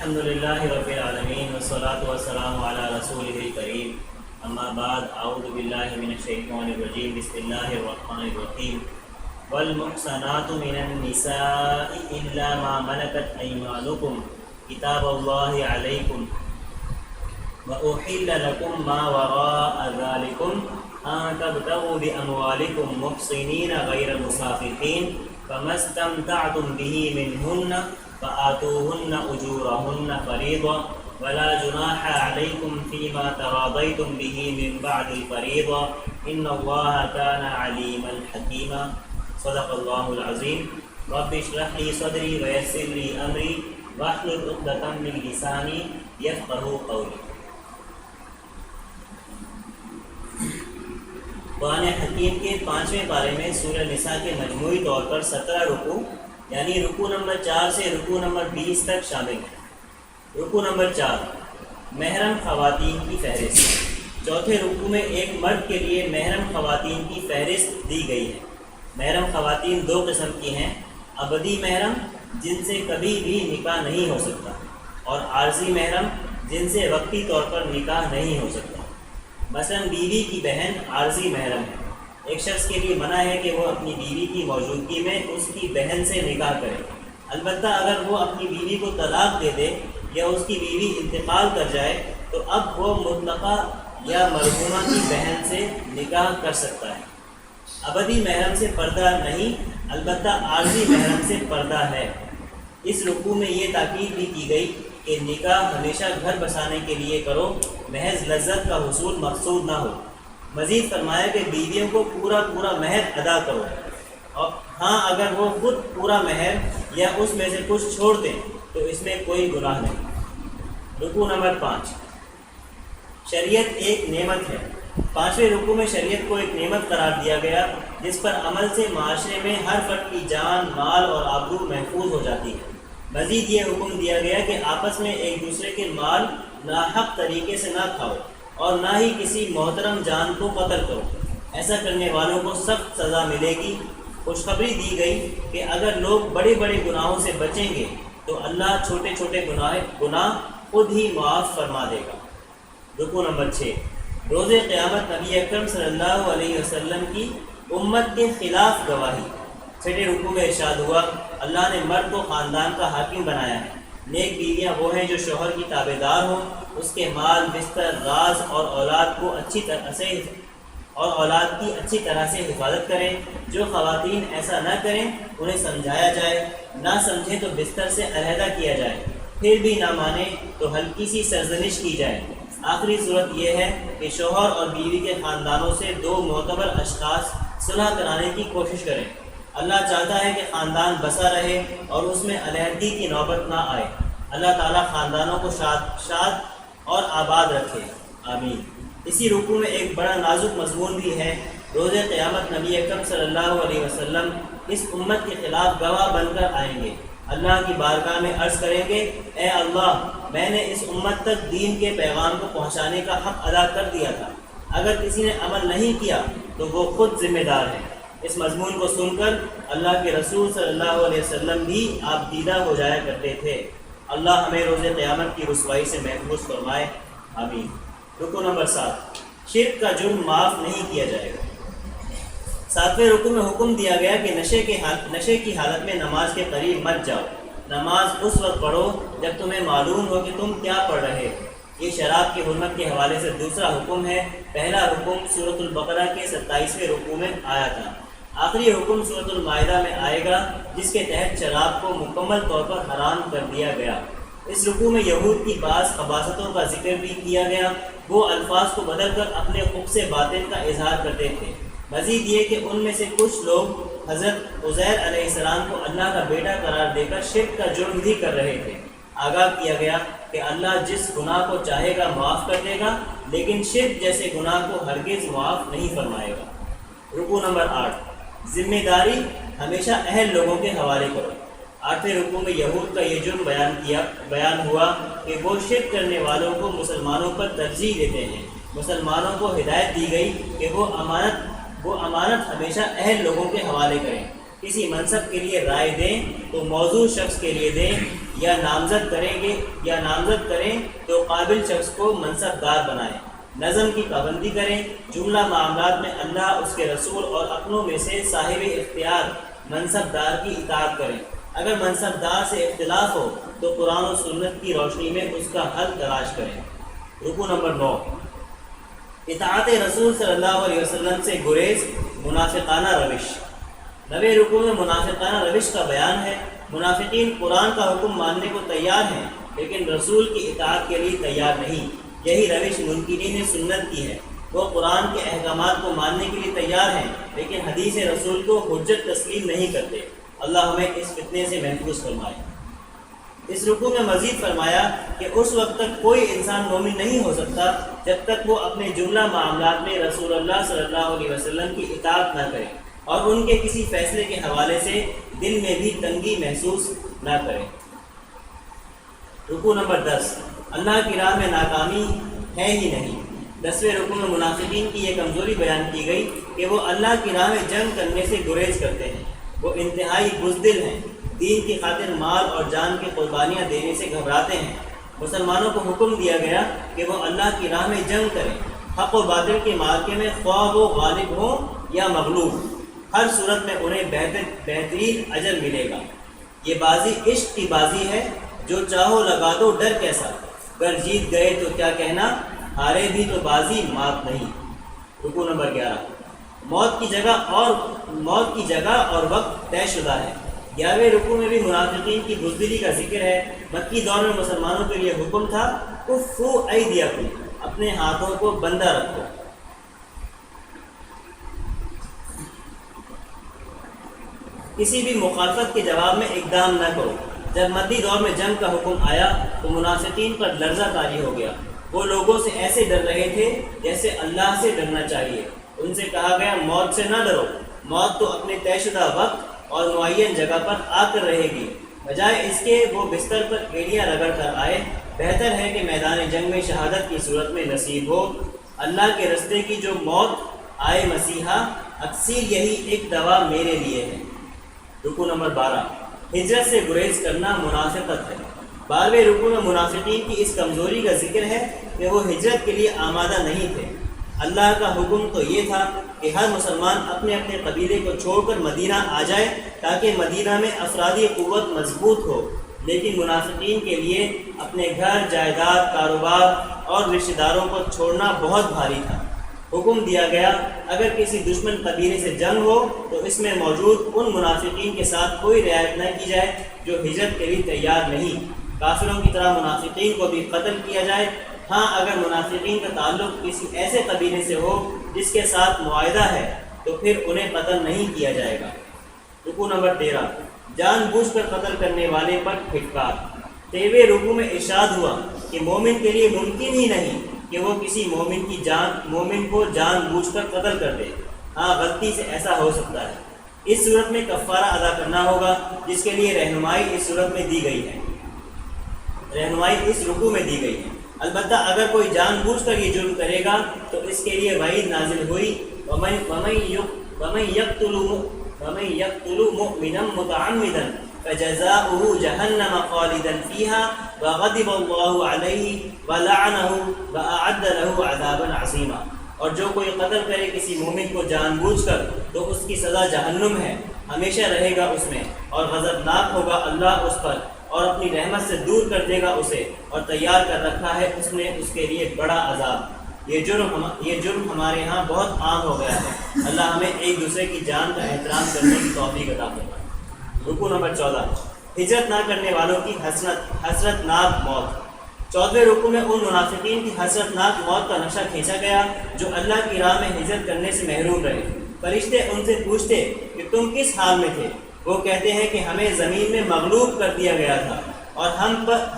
الحمد للہ رب العالمین والصلاة والسلام علی رسولہ الکریم اما بعد اعوذ باللہ من الشیطان الرجیم بسم اللہ الرحمن الرحیم والمحصنات من النساء الا ما ملکت ایمانکم کتاب اللہ علیکم وأحل لكم ما وراء ذلكم أن تبتغوا بأموالكم محصنين غير مسافحين فما استمتعتم به منهن فآتوهن أجورهن فريضة ولا جناح عليكم فيما تراضيتم به من بعد الفريضة إن الله كان عليما حكيما صدق الله العظيم رب اشرح لي صدري ويسر لي أمري واحلل عقدة من لساني يفقهوا قولي. قرآن حکیم کے 5ویں پارے میں سورہ نساء کے مجموعی طور پر 17 رکوع یعنی رکوع نمبر 4 سے رکوع نمبر 20 تک شامل ہیں. رکوع نمبر 4 محرم خواتین کی فہرست. چوتھے رکوع میں ایک مرد کے لیے محرم خواتین کی فہرست دی گئی ہے. محرم خواتین 2 قسم کی ہیں: ابدی محرم جن سے کبھی بھی نکاح نہیں ہو سکتا، اور عارضی محرم جن سے وقتی طور پر نکاح نہیں ہو سکتا. مثلا بیوی کی بہن عارضی محرم ہے. ایک شخص کے لیے منع ہے کہ وہ اپنی بیوی کی موجودگی میں اس کی بہن سے نکاح کرے. البتہ اگر وہ اپنی بیوی کو طلاق دے دے یا اس کی بیوی انتقال کر جائے تو اب وہ مطلقہ یا مرحومہ کی بہن سے نکاح کر سکتا ہے. ابدی محرم سے پردہ نہیں، البتہ عارضی محرم سے پردہ ہے. اس رکوع میں یہ تاکید بھی کی گئی کہ نکاح ہمیشہ گھر بسانے کے لیے کرو، محض لذت کا حصول مقصود نہ ہو. مزید فرمایا کہ بیویوں کو پورا مہر ادا کرو، اور ہاں اگر وہ خود پورا مہر یا اس میں سے کچھ چھوڑ دیں تو اس میں کوئی گناہ نہیں. رکوع نمبر 5 شریعت ایک نعمت ہے. 5ویں رکوع میں شریعت کو ایک نعمت قرار دیا گیا جس پر عمل سے معاشرے میں ہر فرد کی جان، مال اور آبرو محفوظ ہو جاتی ہے. مزید یہ حکم دیا گیا کہ آپس میں ایک دوسرے کے مال ناحق طریقے سے نہ کھاؤ اور نہ ہی کسی محترم جان کو قتل کرو. ایسا کرنے والوں کو سخت سزا ملے گی. خوشخبری دی گئی کہ اگر لوگ بڑے گناہوں سے بچیں گے تو اللہ چھوٹے گناہ خود ہی معاف فرما دے گا. رکوع نمبر 6 روز قیامت نبی اکرم صلی اللہ علیہ وسلم کی امت کے خلاف گواہی. 6 رکوع میں ارشاد ہوا: اللہ نے مرد کو خاندان کا حاکم بنایا ہے. نیک بیویاں وہ ہیں جو شوہر کی تابع دار ہوں، اس کے مال، بستر، راز اور اولاد کی اچھی طرح سے حفاظت کریں. جو خواتین ایسا نہ کریں انہیں سمجھایا جائے، نہ سمجھیں تو بستر سے علیحدہ کیا جائے، پھر بھی نہ مانے تو ہلکی سی سرزنش کی جائے. آخری صورت یہ ہے کہ شوہر اور بیوی کے خاندانوں سے 2 معتبر اشخاص صلح کرانے کی کوشش کریں. اللہ چاہتا ہے کہ خاندان بسا رہے اور اس میں علیحدگی کی نوبت نہ آئے. اللہ تعالیٰ خاندانوں کو شاد اور آباد رکھے، آمین. اسی رکوع میں ایک بڑا نازک مضمون بھی ہے. روز قیامت نبی اکرم صلی اللہ علیہ وسلم اس امت کے خلاف گواہ بن کر آئیں گے. اللہ کی بارگاہ میں عرض کریں گے: اے اللہ، میں نے اس امت تک دین کے پیغام کو پہنچانے کا حق ادا کر دیا تھا. اگر کسی نے عمل نہیں کیا تو وہ خود ذمہ دار ہے. اس مضمون کو سن کر اللہ کے رسول صلی اللہ علیہ وسلم بھی آپ دیدہ ہو جایا کرتے تھے. اللہ ہمیں روز قیامت کی رسوائی سے محفوظ فرمائے، آمین. رکوع نمبر 7 شرک کا جرم معاف نہیں کیا جائے گا. 7ویں رکوع میں حکم دیا گیا کہ نشے کی حالت میں نماز کے قریب مت جاؤ. نماز اس وقت پڑھو جب تمہیں معلوم ہو کہ تم کیا پڑھ رہے ہو. یہ شراب کی حرمت کے حوالے سے دوسرا حکم ہے. پہلا حکم سورۃ البقرہ کے 27ویں رکوع میں آیا تھا. آخری حکم سورۃ المائدہ میں آئے گا جس کے تحت شراب کو مکمل طور پر حرام کر دیا گیا. اس رکوع میں یہود کی بعض خباثتوں کا ذکر بھی کیا گیا. وہ الفاظ کو بدل کر اپنے خبث باطن کا اظہار کرتے تھے. مزید یہ کہ ان میں سے کچھ لوگ حضرت عزیر علیہ السلام کو اللہ کا بیٹا قرار دے کر شرک کا جرم بھی کر رہے تھے. آگاہ کیا گیا کہ اللہ جس گناہ کو چاہے گا معاف کر دے گا، لیکن شرک جیسے گناہ کو ہرگز معاف نہیں فرمائے گا. رکوع نمبر 8 ذمہ داری ہمیشہ اہل لوگوں کے حوالے کرو. 8ویں رکوع میں یہود کا یہ جرم بیان ہوا کہ وہ شرک کرنے والوں کو مسلمانوں پر ترجیح دیتے ہیں. مسلمانوں کو ہدایت دی گئی کہ وہ امانت ہمیشہ اہل لوگوں کے حوالے کریں. کسی منصب کے لیے رائے دیں تو موضوع شخص کے لیے دیں، یا نامزد کریں تو قابل شخص کو منصب دار بنائیں۔ نظم کی پابندی کریں۔ جملہ معاملات میں اللہ، اس کے رسول اور اپنوں میں سے صاحب اختیار منصب دار کی اطاعت کریں۔ اگر منصب دار سے اختلاف ہو تو قرآن و سنت کی روشنی میں اس کا حل تلاش کریں۔ رکوع نمبر 9، اطاعت رسول صلی اللہ علیہ وسلم سے گریز، منافقانہ روش۔ 9ویں رکوع میں منافقانہ روش کا بیان ہے۔ منافقین قرآن کا حکم ماننے کو تیار ہیں لیکن رسول کی اطاعت کے لیے تیار نہیں۔ یہی روش منکرین سنت کی ہے۔ وہ قرآن کے احکامات کو ماننے کے لیے تیار ہیں لیکن حدیث رسول کو حجت تسلیم نہیں کرتے۔ اللہ ہمیں اس فتنے سے محفوظ فرمائے۔ اس رکوع میں مزید فرمایا کہ اس وقت تک کوئی انسان مومن نہیں ہو سکتا جب تک وہ اپنے جملہ معاملات میں رسول اللہ صلی اللہ علیہ وسلم کی اطاعت نہ کرے اور ان کے کسی فیصلے کے حوالے سے دل میں بھی تنگی محسوس نہ کرے۔ رکوع نمبر 10، اللہ کی راہ میں ناکامی ہے ہی نہیں۔ 10ویں رکوع میں منافقین کی یہ کمزوری بیان کی گئی کہ وہ اللہ کی راہ میں جنگ کرنے سے گریز کرتے ہیں۔ وہ انتہائی بزدل ہیں، دین کی خاطر مال اور جان کی قربانیاں دینے سے گھبراتے ہیں۔ مسلمانوں کو حکم دیا گیا کہ وہ اللہ کی راہ میں جنگ کریں، حق و باطل کے معرکے میں خواہ وہ غالب ہوں یا مغلوب، ہر صورت میں انہیں بہترین اجر ملے گا۔ یہ بازی عشق کی بازی ہے، جو چاہو لگا دو ڈر کیسا، گر جیت گئے تو کیا کہنا، ہارے بھی تو بازی مات نہیں۔ رکوع نمبر 11، موت کی جگہ اور وقت طے شدہ ہے۔ 11ویں رکوع میں بھی منافقین کی بزدلی کا ذکر ہے۔ مکی دور میں مسلمانوں کے لیے حکم تھا کفو ایدیکم، اپنے ہاتھوں کو بندہ رکھو۔ کسی بھی مخالفت کے جواب میں اقدام نہ کرو۔ جب مدی دور میں جنگ کا حکم آیا تو منافقین پر لرزہ طاری ہو گیا۔ وہ لوگوں سے ایسے ڈر رہے تھے جیسے اللہ سے ڈرنا چاہیے۔ ان سے کہا گیا موت سے نہ ڈرو، موت تو اپنے طے شدہ وقت اور معین جگہ پر آ کر رہے گی۔ بجائے اس کے وہ بستر پر ایڑیاں رگڑ کر آئے۔ بہتر ہے کہ میدان جنگ میں شہادت کی صورت میں نصیب ہو۔ اللہ کے رستے کی جو موت آئے مسیحا، اکثر یہی ایک دوا میرے لیے ہے۔ رکوع نمبر 12، ہجرت سے گریز کرنا منافقت ہے۔ 12ویں رکوع میں منافقین کی اس کمزوری کا ذکر ہے کہ وہ ہجرت کے لیے آمادہ نہیں تھے۔ اللہ کا حکم تو یہ تھا کہ ہر مسلمان اپنے اپنے قبیلے کو چھوڑ کر مدینہ آ جائے تاکہ مدینہ میں افرادی قوت مضبوط ہو، لیکن منافقین کے لیے اپنے گھر، جائیداد، کاروبار اور رشتہ داروں کو چھوڑنا بہت بھاری تھا۔ حکم دیا گیا اگر کسی دشمن قبیلے سے جنگ ہو تو اس میں موجود ان منافقین کے ساتھ کوئی رعایت نہ کی جائے جو ہجرت کے لیے تیار نہیں۔ کافروں کی طرح منافقین کو بھی قتل کیا جائے۔ ہاں، اگر منافقین کا تعلق کسی ایسے قبیلے سے ہو جس کے ساتھ معاہدہ ہے تو پھر انہیں قتل نہیں کیا جائے گا۔ رکوع نمبر 13، جان بوجھ کر قتل کرنے والے پر پھٹکار۔ 13ویں رکوع میں ارشاد ہوا کہ مومن کے لیے ممکن ہی نہیں کہ وہ کسی مومن کو جان بوجھ کر قتل کر دے۔ ہاں، غلطی سے ایسا ہو سکتا ہے۔ اس صورت میں کفارہ ادا کرنا ہوگا، جس کے لیے رہنمائی اس صورت میں دی گئی ہے، رہنمائی اس رکوع میں دی گئی ہے۔ البتہ اگر کوئی جان بوجھ کر یہ جرم کرے گا تو اس کے لیے وعید نازل ہوئی، وَمَن يَقْتُلُ مُؤْمِنًا مُتَعَمِّدًا فَجَزَاؤُهُ جَهَنَّمَ خَالِدًا فِيهَا وَغَضِبَ اللَّهُ عَلَيْهِ وَلَعَنَهُ وَأَعَدَّ لَهُ عَذَابًا عَظِيمًا۔ اور جو کوئی قتل کرے کسی مومن کو جان بوجھ کر تو اس کی سزا جہنم ہے، ہمیشہ رہے گا اس میں، اور غضبناک ہوگا اللہ اس پر اور اپنی رحمت سے دور کر دے گا اسے، اور تیار کر رکھا ہے اس نے اس کے لیے بڑا عذاب۔ یہ جرم ہمارے ہاں بہت عام ہو گیا ہے۔ اللہ ہمیں ایک دوسرے کی جان کا احترام کرنے کی توفیق عطا فرمائے۔ رکوع نمبر 14، ہجرت نہ کرنے والوں کی حسرت ناک موت۔ 14ویں رکوع میں ان منافقین کی حسرت ناک موت کا نقشہ کھینچا گیا جو اللہ کی راہ میں ہجرت کرنے سے محروم رہے۔ فرشتے ان سے پوچھتے کہ تم کس حال میں تھے؟ وہ کہتے ہیں کہ ہمیں زمین میں مغلوب کر دیا گیا تھا اور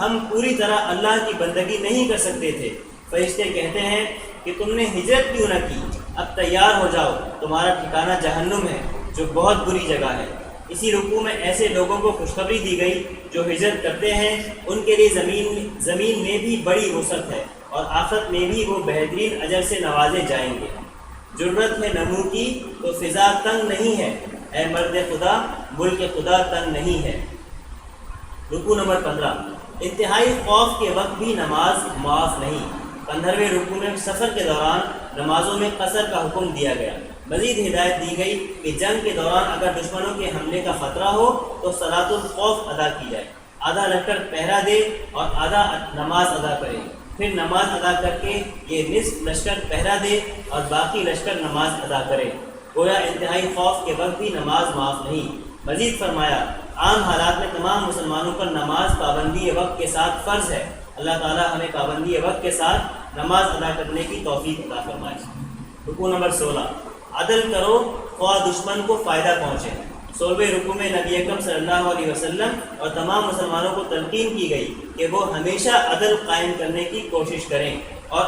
ہم پوری طرح اللہ کی بندگی نہیں کر سکتے تھے۔ فرشتے کہتے ہیں کہ تم نے ہجرت کیوں نہ کی؟ اب تیار ہو جاؤ، تمہارا ٹھکانہ جہنم ہے جو بہت بری جگہ ہے۔ اسی رکوع میں ایسے لوگوں کو خوشخبری دی گئی جو ہجرت کرتے ہیں، ان کے لیے زمین میں بھی بڑی وسعت ہے اور آخرت میں بھی وہ بہترین اجر سے نوازے جائیں گے۔ ضرورت ہے نمو کی تو فضا تنگ نہیں ہے، اے مرد خدا ملک خدا تنگ نہیں ہے۔ رکوع نمبر 15، انتہائی خوف کے وقت بھی نماز معاف نہیں۔ 15ویں رکوع میں سفر کے دوران نمازوں میں قصر کا حکم دیا گیا۔ مزید ہدایت دی گئی کہ جنگ کے دوران اگر دشمنوں کے حملے کا خطرہ ہو تو صلاۃ الخوف ادا کی جائے، آدھا لشکر پہرا دے اور آدھا نماز ادا کرے، پھر نماز ادا کر کے یہ نصف لشکر پہرا دے اور باقی لشکر نماز ادا کرے۔ گویا انتہائی خوف کے وقت بھی نماز معاف نہیں۔ مزید فرمایا عام حالات میں تمام مسلمانوں پر نماز پابندی وقت کے ساتھ فرض ہے۔ اللہ تعالیٰ ہمیں پابندی وقت کے ساتھ نماز ادا کرنے کی توفیق عطا فرمائے۔ رکوع نمبر 16، عدل کرو خواہ دشمن کو فائدہ پہنچے۔ 16ویں رکوع میں نبی اکرم صلی اللہ علیہ وسلم اور تمام مسلمانوں کو تلقین کی گئی کہ وہ ہمیشہ عدل قائم کرنے کی کوشش کریں اور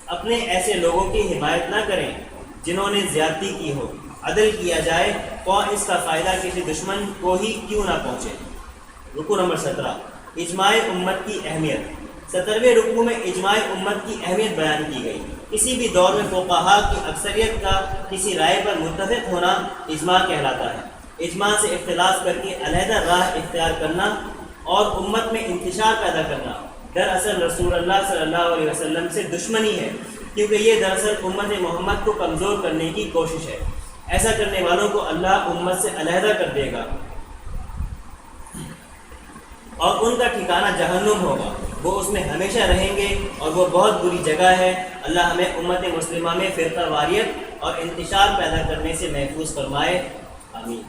اپنے ایسے لوگوں کی حمایت نہ کریں جنہوں نے زیادتی کی ہو۔ عدل کیا جائے خواہ اس کا فائدہ کسی دشمن کو ہی کیوں نہ پہنچے۔ رکوع نمبر 17، اجماع امت کی اہمیت۔ 17ویں رکوع میں اجماع امت کی اہمیت بیان کی گئی۔ کسی بھی دور میں فقہاء کی اکثریت کا کسی رائے پر متفق ہونا اجماع کہلاتا ہے۔ اجماع سے اختلاف کر کے علیحدہ راہ اختیار کرنا اور امت میں انتشار پیدا کرنا دراصل رسول اللہ صلی اللہ علیہ وسلم سے دشمنی ہے، کیونکہ یہ دراصل امت محمد کو کمزور کرنے کی کوشش ہے۔ ایسا کرنے والوں کو اللہ امت سے علیحدہ کر دے گا اور ان کا ٹھکانہ جہنم ہوگا، وہ اس میں ہمیشہ رہیں گے اور وہ بہت بری جگہ ہے۔ اللہ ہمیں امت مسلمہ میں فرقہ واریت اور انتشار پیدا کرنے سے محفوظ فرمائے، آمین۔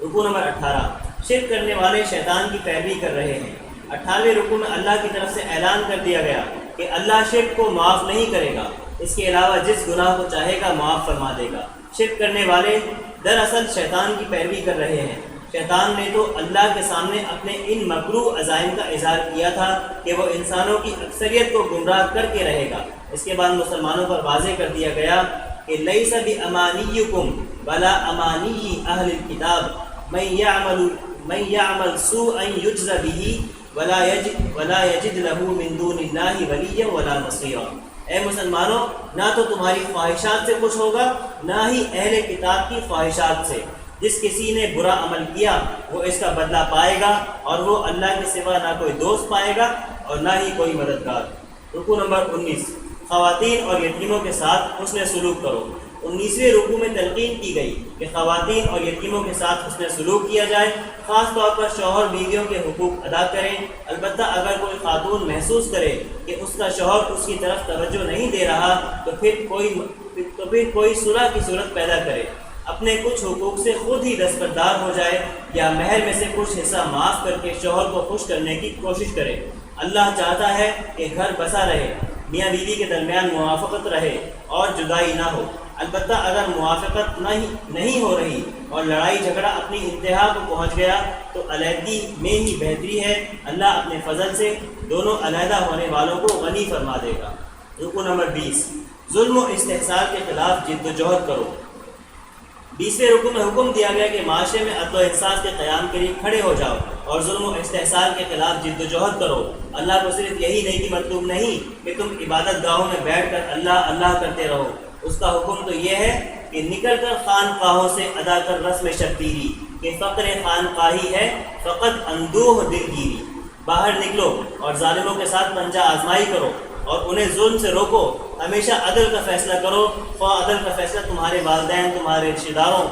رکوع نمبر 18، شرک کرنے والے شیطان کی پیروی کر رہے ہیں۔ 18ویں رکوع میں اللہ کی طرف سے اعلان کر دیا گیا کہ اللہ شرک کو معاف نہیں کرے گا، اس کے علاوہ جس گناہ کو چاہے گا معاف فرما دے گا۔ شرک کرنے والے دراصل شیطان کی پیروی کر رہے ہیں۔ شیطان نے تو اللہ کے سامنے اپنے ان مکروہ عزائم کا اظہار کیا تھا کہ وہ انسانوں کی اکثریت کو گمراہ کر کے رہے گا۔ اس کے بعد مسلمانوں پر واضح کر دیا گیا کہ لیس بامانیکم ولا امانی اہل الکتاب من یعمل سوءا یجز به ولا یجد له من دون اللہ ولیا ولا نصیرا۔ اے مسلمانوں، نہ تو تمہاری خواہشات سے خوش ہوگا نہ ہی اہل کتاب کی خواہشات سے۔ جس کسی نے برا عمل کیا وہ اس کا بدلہ پائے گا اور وہ اللہ کے سوا نہ کوئی دوست پائے گا اور نہ ہی کوئی مددگار۔ رکوع نمبر 19، خواتین اور یتیموں کے ساتھ حسن سلوک کرو۔ 19ویں رکوع میں تلقین کی گئی کہ خواتین اور یتیموں کے ساتھ حسن سلوک کیا جائے، خاص طور پر شوہر بیویوں کے حقوق ادا کریں۔ البتہ اگر کوئی خاتون محسوس کرے کہ اس کا شوہر اس کی طرف توجہ نہیں دے رہا تو پھر کوئی صلح کی صورت پیدا کرے، اپنے کچھ حقوق سے خود ہی دستبردار ہو جائے یا مہر میں سے کچھ حصہ معاف کر کے شوہر کو خوش کرنے کی کوشش کرے۔ اللہ چاہتا ہے کہ گھر بسا رہے، میاں بیوی کے درمیان موافقت رہے اور جدائی نہ ہو۔ البتہ اگر موافقت نہیں ہو رہی اور لڑائی جھگڑا اپنی انتہا کو پہنچ گیا تو علیحدگی میں ہی بہتری ہے۔ اللہ اپنے فضل سے دونوں علیحدہ ہونے والوں کو غنی فرما دے گا۔ رکوع نمبر 20، ظلم و استحصال کے خلاف جد و جہد کرو۔ 20ویں رکوع میں حکم دیا گیا کہ معاشرے میں عدل و انصاف کے قیام کے لیے کھڑے ہو جاؤ اور ظلم و استحصال کے خلاف جد و جہد کرو۔ اللہ کو صرف یہی نیکی مطلوب نہیں کہ تم عبادت گاہوں میں بیٹھ کر اللہ اللہ کرتے رہو، اس کا حکم تو یہ ہے کہ نکل کر خانقاہوں سے ادا کر رسم شبیری کہ فقر خانقاہی ہے فقط اندوہ دلگیری۔ باہر نکلو اور ظالموں کے ساتھ پنجہ آزمائی کرو اور انہیں ظلم سے روکو، ہمیشہ عدل کا فیصلہ کرو، خواہ عدل کا فیصلہ تمہارے والدین، تمہارے رشتہ داروں،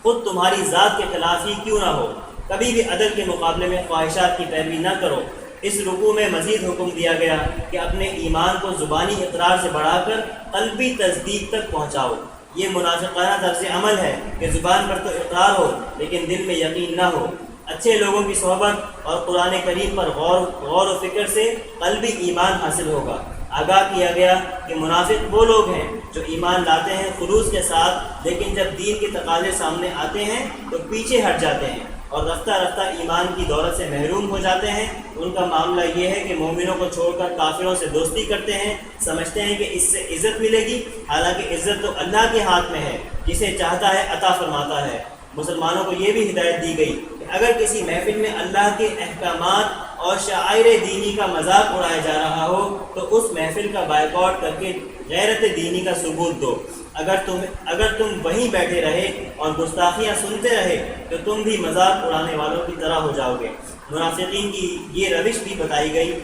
خود تمہاری ذات کے خلاف ہی کیوں نہ ہو۔ کبھی بھی عدل کے مقابلے میں خواہشات کی پیروی نہ کرو۔ اس رکوع میں مزید حکم دیا گیا کہ اپنے ایمان کو زبانی اقرار سے بڑھا کر قلبی تصدیق تک پہنچاؤ۔ یہ منافقانہ طرز عمل ہے کہ زبان پر تو اقرار ہو لیکن دل میں یقین نہ ہو۔ اچھے لوگوں کی صحبت اور قرآن کریم پر غور و فکر سے قلبی ایمان حاصل ہوگا۔ آگاہ کیا گیا کہ منافق وہ لوگ ہیں جو ایمان لاتے ہیں خلوص کے ساتھ، لیکن جب دین کے تقاضے سامنے آتے ہیں تو پیچھے ہٹ جاتے ہیں اور رفتہ رفتہ ایمان کی دولت سے محروم ہو جاتے ہیں۔ ان کا معاملہ یہ ہے کہ مومنوں کو چھوڑ کر کافروں سے دوستی کرتے ہیں، سمجھتے ہیں کہ اس سے عزت ملے گی، حالانکہ عزت تو اللہ کے ہاتھ میں ہے، جسے چاہتا ہے عطا فرماتا ہے۔ مسلمانوں کو یہ بھی ہدایت دی گئی کہ اگر کسی محفل میں اللہ کے احکامات اور شعائر دینی کا مذاق اڑایا جا رہا ہو تو اس محفل کا بائیکاٹ کر کے غیرت دینی کا ثبوت دو۔ اگر تم وہیں بیٹھے رہے اور گستاخیاں سنتے رہے تو تم بھی مذاق اڑانے والوں کی طرح ہو جاؤ گے۔ منافقین کی یہ روش بھی بتائی گئی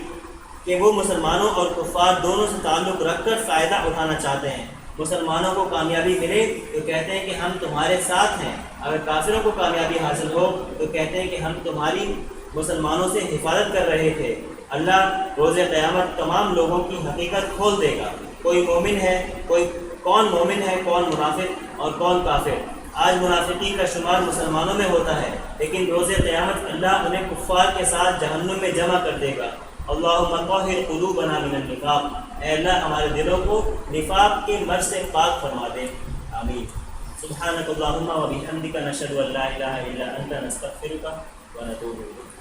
کہ وہ مسلمانوں اور کفار دونوں سے تعلق رکھ کر فائدہ اٹھانا چاہتے ہیں۔ مسلمانوں کو کامیابی ملے تو کہتے ہیں کہ ہم تمہارے ساتھ ہیں، اگر کافروں کو کامیابی حاصل ہو تو کہتے ہیں کہ ہم تمہاری مسلمانوں سے حفاظت کر رہے تھے۔ اللہ روز قیامت تمام لوگوں کی حقیقت کھول دے گا، کون مومن ہے، کون منافق اور کون کافر۔ آج منافقین کا شمار مسلمانوں میں ہوتا ہے، لیکن روز قیامت اللہ انہیں کفار کے ساتھ جہنم میں جمع کر دے گا۔ اللہم طہر قلوبنا من النفاق، اے اللہ ہمارے دلوں کو نفاق کے مرض سے پاک فرما دے، آمین۔ سبحانک اللہم و بحمدک نشہد ان لا الہ الا انت نستغفرک و نتوب الیک۔